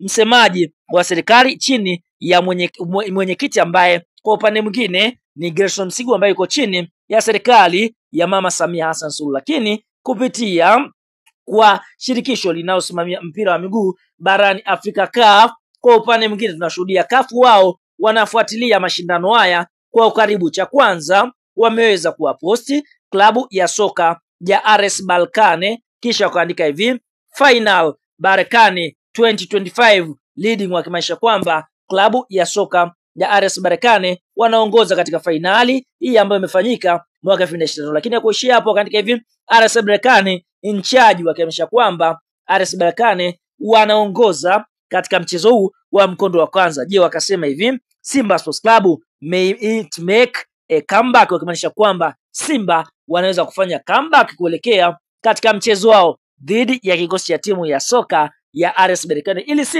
msemaji wa serikali chini ya mwenyekiti ambaye kwa upande mwingine ni Gerson Msigwa ambaye yuko chini ya serikali ya Mama Samia Hassan Suluhu, lakini kupitia kwa shirikisho linalosimamia mpira wa miguu barani Afrika CAF, kwa upande mwingine tunashuhudia CAF wao wanafuatilia mashindano haya kwa ukaribu. Cha kwanza wameweza kuwaposti klabu ya soka ya RS Berkane, kisha wakaandika hivi final Berkane 2025 leading, wakimaanisha kwamba klabu ya soka ya RS Berkane wanaongoza katika fainali hii ambayo imefanyika mwaka 2025. Lakini kuishia hapo wakaandika hivi RS Berkane in charge, wakimaanisha kwamba RS Berkane wanaongoza katika mchezo huu wa mkondo wa kwanza. Je, wakasema hivi Simba Sports Club may it make a comeback, wakimaanisha kwamba Simba wanaweza kufanya comeback kuelekea katika mchezo wao dhidi ya kikosi cha timu ya soka ya RS Berkane ili Simba